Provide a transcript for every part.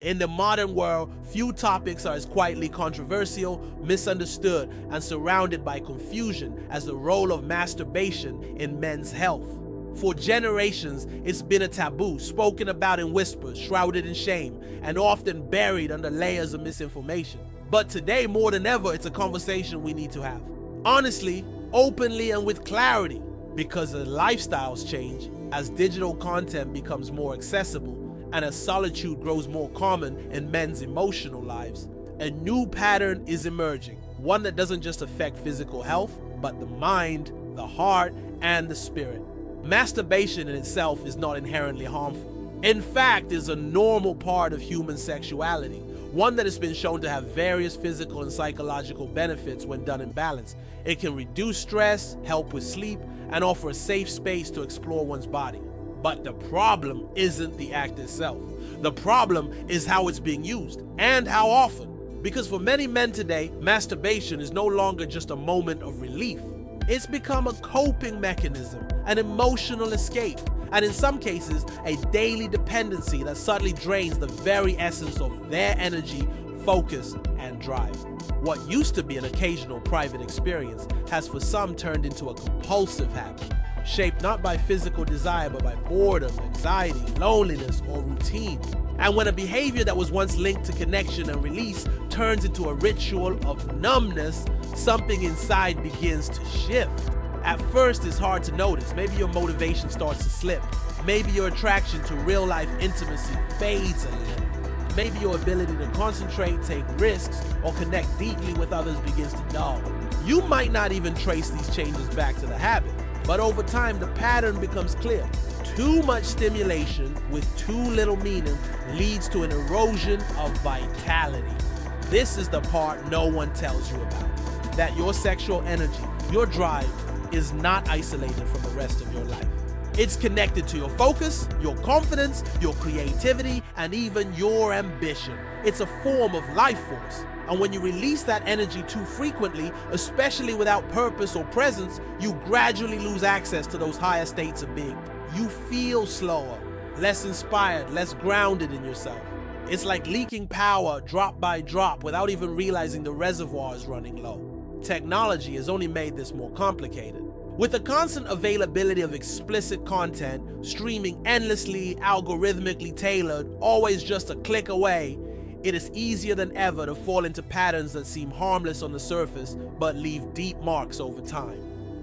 In the modern world, few topics are as quietly controversial, misunderstood, and surrounded by confusion as the role of masturbation in men's health. For generations, it's been a taboo, spoken about in whispers, shrouded in shame, and often buried under layers of misinformation. But today, more than ever, it's a conversation we need to have. Honestly, openly, and with clarity, because as lifestyles change, as digital content becomes more accessible, and as solitude grows more common in men's emotional lives, a new pattern is emerging, one that doesn't just affect physical health, but the mind, the heart, and the spirit. Masturbation in itself is not inherently harmful. In fact, it's a normal part of human sexuality, one that has been shown to have various physical and psychological benefits when done in balance. It can reduce stress, help with sleep, and offer a safe space to explore one's body. But the problem isn't the act itself. The problem is how it's being used and how often. Because for many men today, masturbation is no longer just a moment of relief. It's become a coping mechanism, an emotional escape, and in some cases, a daily dependency that subtly drains the very essence of their energy, focus, and drive. What used to be an occasional private experience has for some turned into a compulsive habit, shaped not by physical desire but by boredom, anxiety, loneliness, or routine. And when a behavior that was once linked to connection and release turns into a ritual of numbness, something inside begins to shift. At first, it's hard to notice. Maybe your motivation starts to slip. Maybe your attraction to real-life intimacy fades a little. Maybe your ability to concentrate, take risks, or connect deeply with others begins to dull. You might not even trace these changes back to the habit, but over time, the pattern becomes clear. Too much stimulation with too little meaning leads to an erosion of vitality. This is the part no one tells you about. That your sexual energy, your drive, is not isolated from the rest of your life. It's connected to your focus, your confidence, your creativity, and even your ambition. It's a form of life force. And when you release that energy too frequently, especially without purpose or presence, you gradually lose access to those higher states of being. You feel slower, less inspired, less grounded in yourself. It's like leaking power drop by drop without even realizing the reservoir is running low. Technology has only made this more complicated. With the constant availability of explicit content, streaming endlessly, algorithmically tailored, always just a click away, it is easier than ever to fall into patterns that seem harmless on the surface but leave deep marks over time.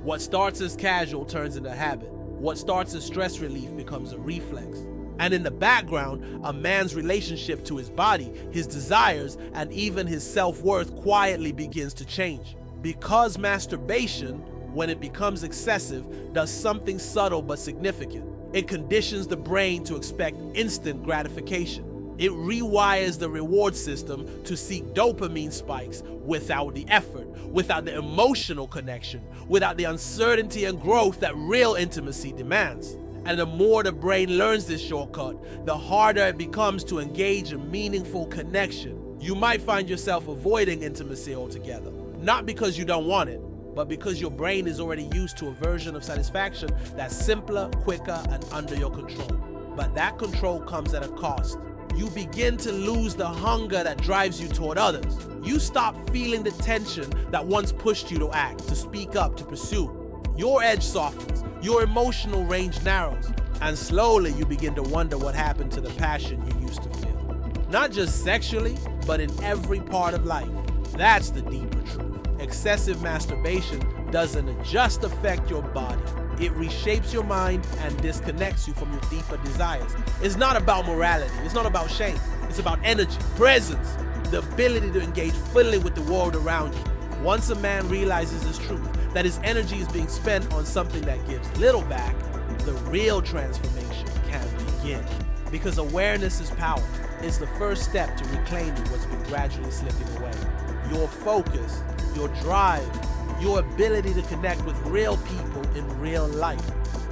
What starts as casual turns into habit. What starts as stress relief becomes a reflex. And in the background, a man's relationship to his body, his desires, and even his self-worth quietly begins to change. Because masturbation, when it becomes excessive, does something subtle but significant. It conditions the brain to expect instant gratification. It rewires the reward system to seek dopamine spikes without the effort, without the emotional connection, without the uncertainty and growth that real intimacy demands. And the more the brain learns this shortcut, the harder it becomes to engage in meaningful connection. You might find yourself avoiding intimacy altogether, not because you don't want it, but because your brain is already used to a version of satisfaction that's simpler, quicker, and under your control. But that control comes at a cost. You begin to lose the hunger that drives you toward others. You stop feeling the tension that once pushed you to act, to speak up, to pursue. Your edge softens, your emotional range narrows, and slowly you begin to wonder what happened to the passion you used to feel. Not just sexually, but in every part of life. That's the deeper truth. Excessive masturbation doesn't just affect your body. It reshapes your mind and disconnects you from your deeper desires. It's not about morality. It's not about shame. It's about energy, presence, the ability to engage fully with the world around you. Once a man realizes this truth, that his energy is being spent on something that gives little back, the real transformation can begin. Because awareness is power. It's the first step to reclaiming what's been gradually slipping away. Your focus, your drive, your ability to connect with real people in real life.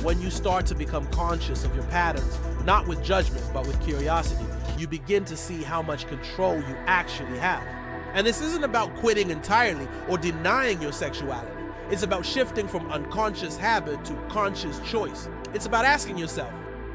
When you start to become conscious of your patterns, not with judgment, but with curiosity, you begin to see how much control you actually have. And this isn't about quitting entirely or denying your sexuality. It's about shifting from unconscious habit to conscious choice. It's about asking yourself,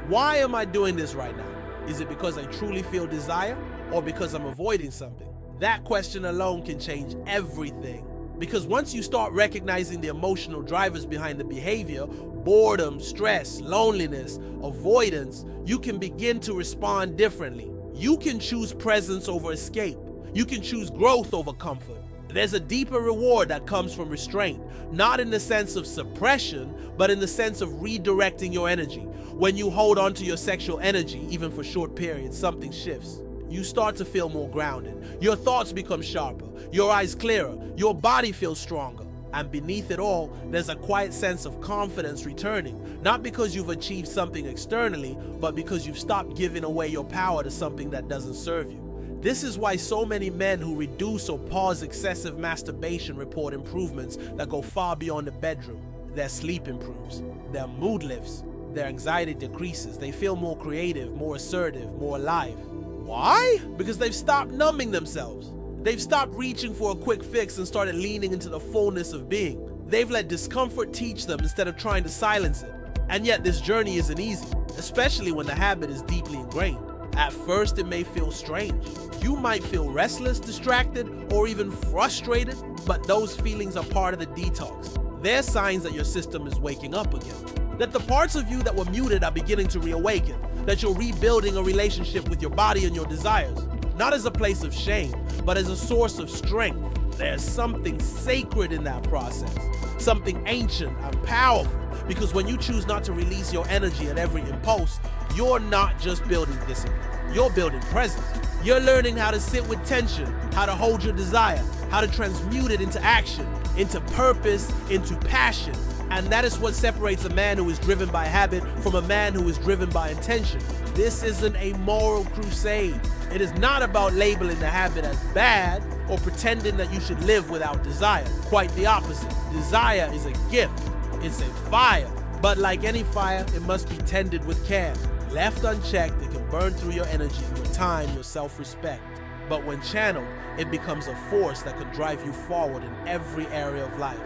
why am I doing this right now? Is it because I truly feel desire? or because I'm avoiding something? That question alone can change everything. Because once you start recognizing the emotional drivers behind the behavior, boredom, stress, loneliness, avoidance, you can begin to respond differently. You can choose presence over escape. You can choose growth over comfort. There's a deeper reward that comes from restraint, not in the sense of suppression, but in the sense of redirecting your energy. When you hold on to your sexual energy, even for short periods, something shifts. You start to feel more grounded. Your thoughts become sharper, your eyes clearer, your body feels stronger. And beneath it all, there's a quiet sense of confidence returning, not because you've achieved something externally, but because you've stopped giving away your power to something that doesn't serve you. This is why so many men who reduce or pause excessive masturbation report improvements that go far beyond the bedroom. Their sleep improves, their mood lifts, their anxiety decreases, they feel more creative, more assertive, more alive. Why? Because they've stopped numbing themselves. They've stopped reaching for a quick fix and started leaning into the fullness of being. They've let discomfort teach them instead of trying to silence it. And yet this journey isn't easy, especially when the habit is deeply ingrained. At first, it may feel strange. You might feel restless, distracted, or even frustrated, but those feelings are part of the detox. They're signs that your system is waking up again. That the parts of you that were muted are beginning to reawaken. That you're rebuilding a relationship with your body and your desires. Not as a place of shame, but as a source of strength. There's something sacred in that process. Something ancient and powerful. Because when you choose not to release your energy at every impulse, you're not just building discipline. You're building presence. You're learning how to sit with tension, how to hold your desire, how to transmute it into action, into purpose, into passion. And that is what separates a man who is driven by habit from a man who is driven by intention. This isn't a moral crusade. It is not about labeling the habit as bad or pretending that you should live without desire. Quite the opposite. Desire is a gift. It's a fire. But like any fire, it must be tended with care. Left unchecked, it can burn through your energy, your time, your self-respect. But when channeled, it becomes a force that can drive you forward in every area of life.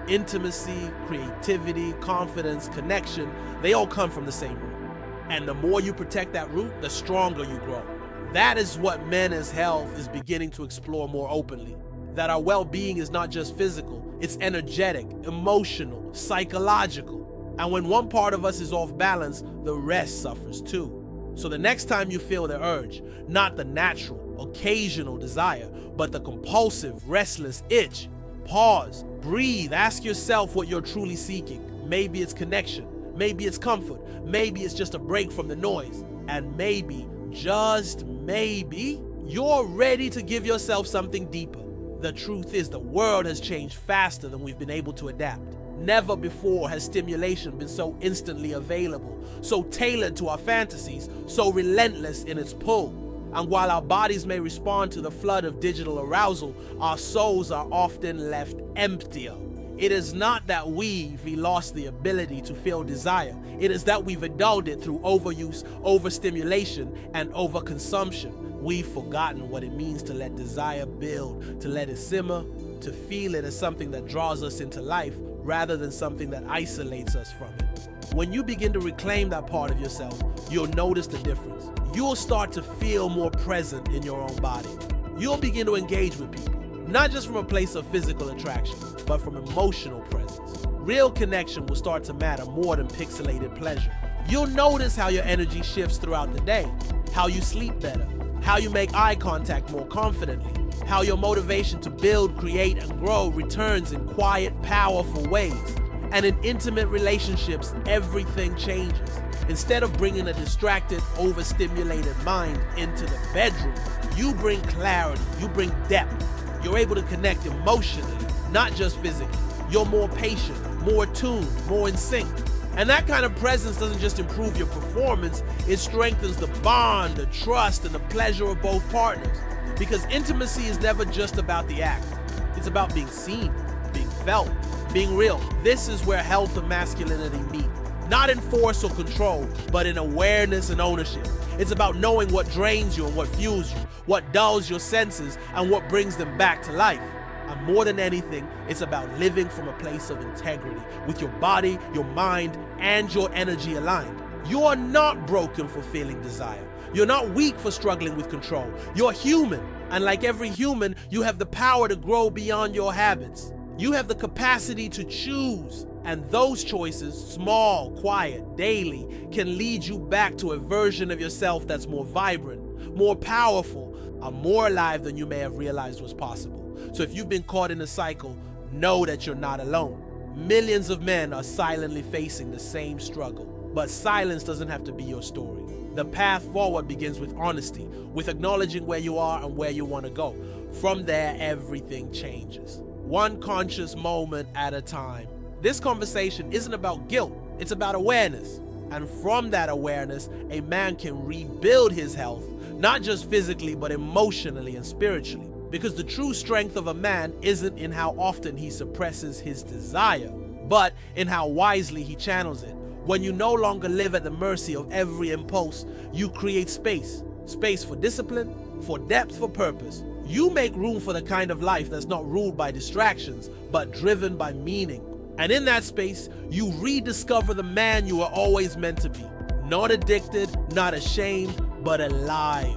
Intimacy, creativity, confidence, connection, they all come from the same root. And the more you protect that root, the stronger you grow. That is what Men's Health is beginning to explore more openly. That our well-being is not just physical, it's energetic, emotional, psychological. And when one part of us is off balance, the rest suffers too. So the next time you feel the urge, not the natural, occasional desire, but the compulsive, restless itch, pause, breathe, ask yourself what you're truly seeking. Maybe it's connection, maybe it's comfort, maybe it's just a break from the noise, and maybe, just maybe, you're ready to give yourself something deeper. The truth is the world has changed faster than we've been able to adapt. Never before has stimulation been so instantly available, so tailored to our fantasies, so relentless in its pull. And while our bodies may respond to the flood of digital arousal, our souls are often left emptier. It is not that we've lost the ability to feel desire. It is that we've indulged it through overuse, overstimulation, and overconsumption. We've forgotten what it means to let desire build, to let it simmer, to feel it as something that draws us into life rather than something that isolates us from it. When you begin to reclaim that part of yourself, you'll notice the difference. You'll start to feel more present in your own body. You'll begin to engage with people, not just from a place of physical attraction, but from emotional presence. Real connection will start to matter more than pixelated pleasure. You'll notice how your energy shifts throughout the day, how you sleep better, how you make eye contact more confidently, how your motivation to build, create, and grow returns in quiet, powerful ways. And in intimate relationships, everything changes. Instead of bringing a distracted, overstimulated mind into the bedroom, you bring clarity, you bring depth. You're able to connect emotionally, not just physically. You're more patient, more attuned, more in sync. And that kind of presence doesn't just improve your performance, it strengthens the bond, the trust, and the pleasure of both partners. Because intimacy is never just about the act. It's about being seen, being felt, being real. This is where health and masculinity meet. Not in force or control, but in awareness and ownership. It's about knowing what drains you and what fuels you, what dulls your senses and what brings them back to life. And more than anything, it's about living from a place of integrity, with your body, your mind, and your energy aligned. You are not broken for feeling desire. You're not weak for struggling with control. You're human. And like every human, you have the power to grow beyond your habits. You have the capacity to choose. And those choices, small, quiet, daily, can lead you back to a version of yourself that's more vibrant, more powerful, and more alive than you may have realized was possible. So if you've been caught in a cycle, know that you're not alone. Millions of men are silently facing the same struggle. But silence doesn't have to be your story. The path forward begins with honesty, with acknowledging where you are and where you want to go. From there, everything changes. One conscious moment at a time. This conversation isn't about guilt, it's about awareness. And from that awareness, a man can rebuild his health, not just physically, but emotionally and spiritually. Because the true strength of a man isn't in how often he suppresses his desire, but in how wisely he channels it. When you no longer live at the mercy of every impulse, you create space. Space for discipline, for depth, for purpose. You make room for the kind of life that's not ruled by distractions, but driven by meaning. And in that space, you rediscover the man you were always meant to be. Not addicted, not ashamed, but alive.